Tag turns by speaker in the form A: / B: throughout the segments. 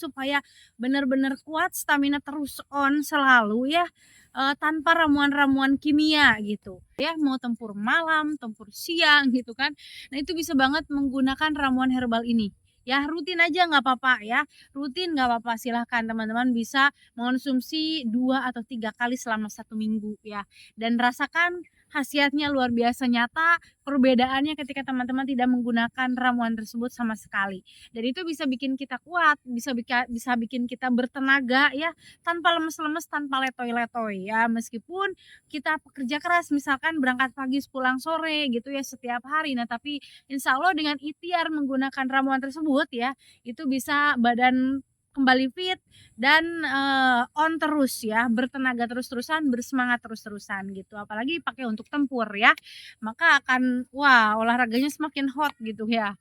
A: supaya benar-benar kuat, stamina terus on selalu ya, tanpa ramuan-ramuan kimia gitu ya, mau tempur malam, tempur siang gitu kan. Nah itu bisa banget menggunakan ramuan herbal ini. Ya rutin aja nggak apa-apa ya, rutin nggak apa-apa, silahkan teman-teman bisa mengonsumsi 2 atau 3 kali selama 1 minggu ya. Dan rasakan khasiatnya luar biasa nyata, perbedaannya ketika teman-teman tidak menggunakan ramuan tersebut sama sekali. Dan itu bisa bikin kita kuat, bisa bikin kita bertenaga ya, tanpa lemes-lemes, tanpa letoy-letoy ya. Meskipun kita pekerja keras, misalkan berangkat pagi pulang sore gitu ya setiap hari. Nah, tapi insya Allah dengan ikhtiar menggunakan ramuan tersebut ya, itu bisa badan kembali fit dan on terus ya, bertenaga terus-terusan, bersemangat terus-terusan gitu. Apalagi pakai untuk tempur ya, maka akan wah olahraganya semakin hot gitu ya.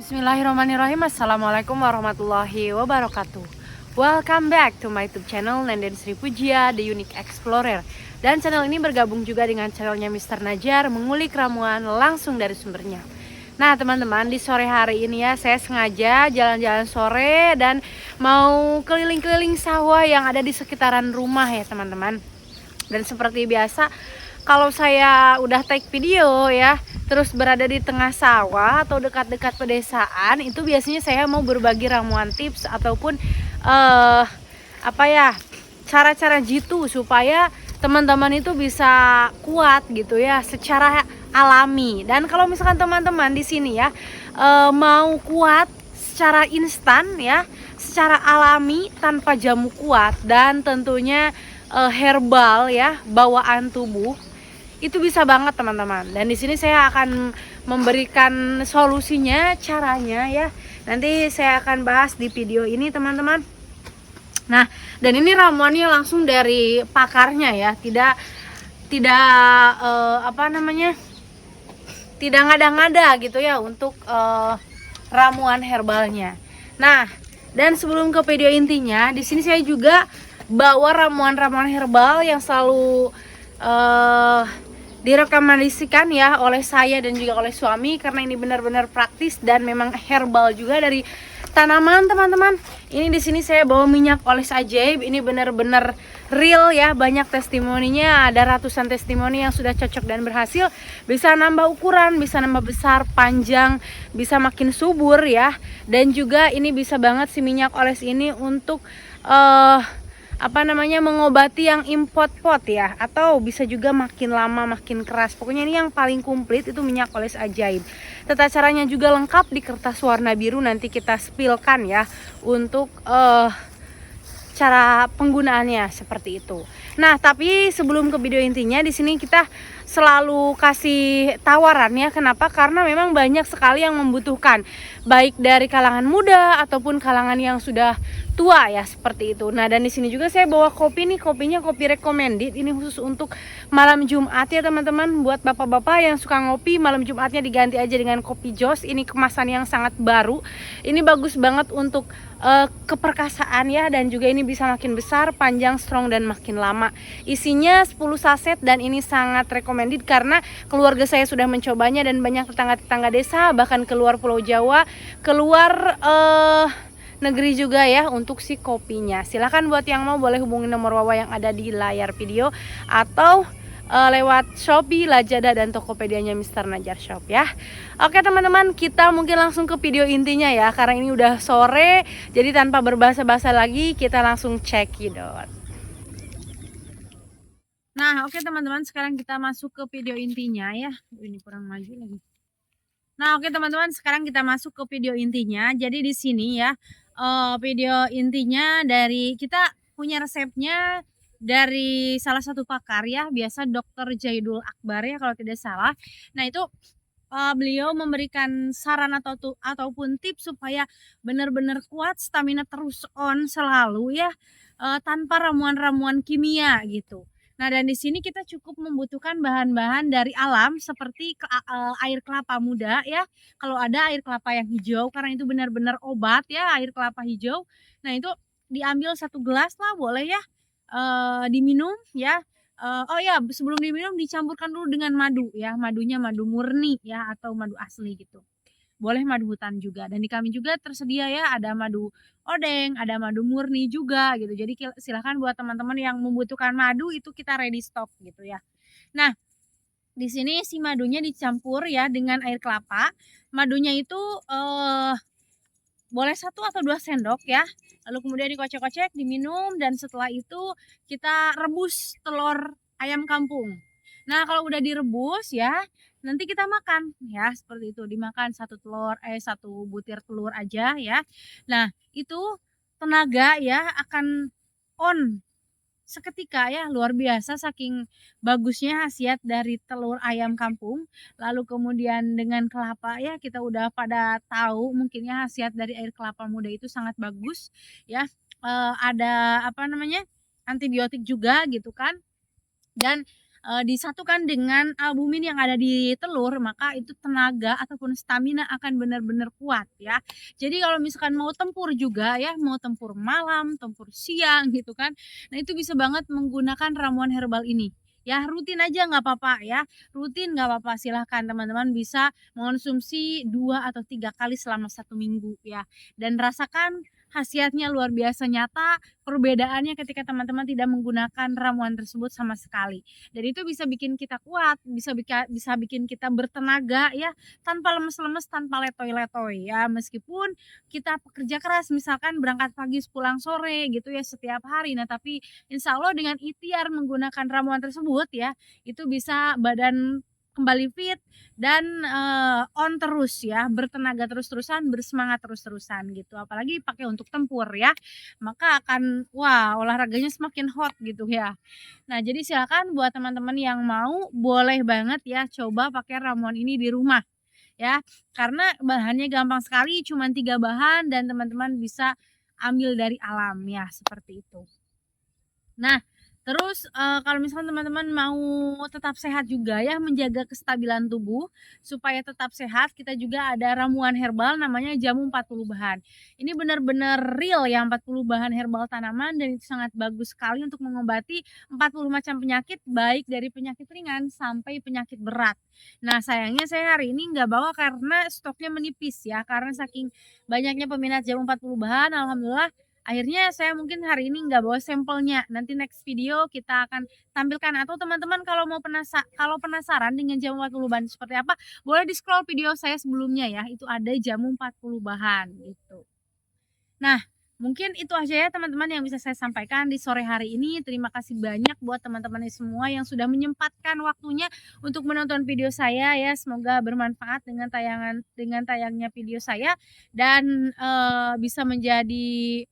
A: Bismillahirrahmanirrahim. Assalamualaikum warahmatullahi wabarakatuh. Welcome back to my YouTube channel Nenden Sri Pujia, The Unique Explorer. Dan channel ini bergabung juga dengan channelnya Mr. Najar, mengulik ramuan langsung dari sumbernya. Nah teman-teman, di sore hari ini ya saya sengaja jalan-jalan sore dan mau keliling-keliling sawah yang ada di sekitaran rumah ya teman-teman. Dan seperti biasa, kalau saya udah take video ya, terus berada di tengah sawah atau dekat-dekat pedesaan, itu biasanya saya mau berbagi ramuan tips ataupun cara-cara jitu supaya teman-teman itu bisa kuat gitu ya secara alami. Dan kalau misalkan teman-teman di sini ya mau kuat secara instan ya, secara alami tanpa jamu kuat dan tentunya herbal ya, bawaan tubuh, itu bisa banget teman-teman. Dan di sini saya akan memberikan solusinya, caranya ya. Nanti saya akan bahas di video ini teman-teman. Nah, dan ini ramuannya langsung dari pakarnya ya, tidak tidak ngada-ngada gitu ya untuk ramuan herbalnya. Nah, dan sebelum ke video intinya, di sini saya juga bawa ramuan-ramuan herbal yang selalu direkomendasikan ya oleh saya dan juga oleh suami, karena ini benar-benar praktis dan memang herbal juga dari tanaman teman-teman. Ini di sini saya bawa minyak oles ajaib, ini benar-benar real ya, banyak testimoninya, ada ratusan testimoni yang sudah cocok dan berhasil, bisa nambah ukuran, bisa nambah besar, panjang, bisa makin subur ya. Dan juga ini bisa banget si minyak oles ini untuk mengobati yang impot pot ya, atau bisa juga makin lama makin keras. Pokoknya ini yang paling komplit itu minyak oles ajaib. Tata caranya juga lengkap di kertas warna biru, nanti kita spillkan ya untuk cara penggunaannya seperti itu. Nah, tapi sebelum ke video intinya, di sini kita selalu kasih tawaran ya. Kenapa? Karena memang banyak sekali yang membutuhkan, baik dari kalangan muda ataupun kalangan yang sudah tua ya, seperti itu. Nah, dan di sini juga saya bawa kopi nih, kopinya kopi recommended. Ini khusus untuk malam Jumat ya teman-teman. Buat bapak-bapak yang suka ngopi, malam Jumatnya diganti aja dengan kopi Jos. Ini kemasan yang sangat baru. Ini bagus banget untuk keperkasaan ya, dan juga ini bisa makin besar, panjang, strong, dan makin lama. Isinya 10 saset dan ini sangat recommended karena keluarga saya sudah mencobanya dan banyak tetangga-tetangga desa, bahkan keluar Pulau Jawa, keluar negeri juga ya untuk si kopinya. Silahkan buat yang mau boleh hubungi nomor Wawa yang ada di layar video, atau lewat Shopee, Lazada, dan Tokopedia-nya Mister Najar Shop ya. Oke teman-teman, kita mungkin langsung ke video intinya ya, karena ini udah sore, jadi tanpa berbahasa-basi lagi kita langsung cekidot. Nah oke teman-teman, sekarang kita masuk ke video intinya ya. Ini kurang maju lagi. Nah oke teman-teman, sekarang kita masuk ke video intinya. Jadi di sini ya, video intinya dari kita punya resepnya dari salah satu pakar ya, biasa Dokter Jaidul Akbar ya kalau tidak salah. Nah itu beliau memberikan saran ataupun tips supaya benar-benar kuat, stamina terus on selalu ya, tanpa ramuan-ramuan kimia gitu. Nah dan di sini kita cukup membutuhkan bahan-bahan dari alam seperti air kelapa muda ya, kalau ada air kelapa yang hijau karena itu benar-benar obat ya, air kelapa hijau. Nah itu diambil 1 gelas lah boleh ya, diminum ya. Oh ya, sebelum diminum dicampurkan dulu dengan madu ya, madunya madu murni ya atau madu asli gitu. Boleh madu hutan juga, dan di kami juga tersedia ya, ada madu odeng, ada madu murni juga gitu. Jadi silahkan buat teman-teman yang membutuhkan madu itu kita ready stock gitu ya. Nah, di sini si madunya dicampur ya dengan air kelapa. Madunya itu boleh 1 atau 2 sendok ya. Lalu kemudian dikocek-kocek, diminum, dan setelah itu kita rebus telur ayam kampung. Nah, kalau udah direbus ya, nanti kita makan ya, seperti itu. Dimakan 1 butir telur aja ya. Nah, itu tenaga ya akan on seketika ya, luar biasa saking bagusnya khasiat dari telur ayam kampung. Lalu kemudian dengan kelapa ya, kita udah pada tahu mungkin ya khasiat dari air kelapa muda itu sangat bagus ya. Ada apa namanya? Antibiotik juga gitu kan. Dan disatukan dengan albumin yang ada di telur, maka itu tenaga ataupun stamina akan benar-benar kuat ya. Jadi kalau misalkan mau tempur juga ya, mau tempur malam, tempur siang gitu kan, nah itu bisa banget menggunakan ramuan herbal ini. Ya rutin aja nggak apa-apa ya, rutin nggak apa-apa, silahkan teman-teman bisa mengonsumsi 2 atau 3 kali selama 1 minggu ya. Dan rasakan khasiatnya luar biasa nyata, perbedaannya ketika teman-teman tidak menggunakan ramuan tersebut sama sekali. Dan itu bisa bikin kita kuat, bisa bikin kita bertenaga ya, tanpa lemes-lemes, tanpa letoy-letoy ya. Meskipun kita pekerja keras, misalkan berangkat pagi pulang sore gitu ya setiap hari. Nah, tapi insya Allah dengan ikhtiar menggunakan ramuan tersebut ya, itu bisa badan kembali fit dan on terus ya, bertenaga terus-terusan, bersemangat terus-terusan gitu. Apalagi pakai untuk tempur ya, maka akan wah olahraganya semakin hot gitu ya. Nah jadi silakan buat teman-teman yang mau, boleh banget ya coba pakai ramuan ini di rumah ya, karena bahannya gampang sekali, cuma 3 bahan dan teman-teman bisa ambil dari alam ya, seperti itu. Nah, terus, kalau misalkan teman-teman mau tetap sehat juga ya, menjaga kestabilan tubuh supaya tetap sehat, kita juga ada ramuan herbal namanya jamu 40 bahan. Ini benar-benar real ya, 40 bahan herbal tanaman, dan itu sangat bagus sekali untuk mengobati 40 macam penyakit, baik dari penyakit ringan sampai penyakit berat. Nah, sayangnya saya hari ini nggak bawa karena stoknya menipis ya, karena saking banyaknya peminat jamu 40 bahan, alhamdulillah akhirnya saya mungkin hari ini nggak bawa sampelnya, nanti next video kita akan tampilkan, atau teman-teman kalau penasaran dengan jamu 40 bahan seperti apa, boleh di-scroll video saya sebelumnya ya, itu ada jamu 40 bahan gitu. Nah, mungkin itu aja ya teman-teman yang bisa saya sampaikan di sore hari ini. Terima kasih banyak buat teman-teman semua yang sudah menyempatkan waktunya untuk menonton video saya ya. Semoga bermanfaat dengan tayangnya video saya, dan bisa menjadi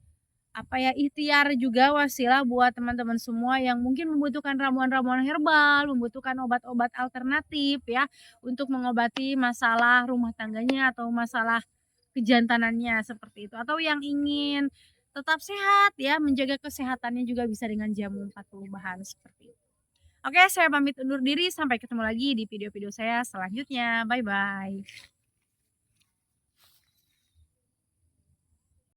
A: apa ya, ikhtiar juga, wasilah buat teman-teman semua yang mungkin membutuhkan ramuan-ramuan herbal, membutuhkan obat-obat alternatif ya, untuk mengobati masalah rumah tangganya atau masalah kejantanannya seperti itu, atau yang ingin tetap sehat ya, menjaga kesehatannya juga bisa dengan jamu 40 bahan seperti itu. Oke, saya pamit undur diri, sampai ketemu lagi di video-video saya selanjutnya. Bye bye.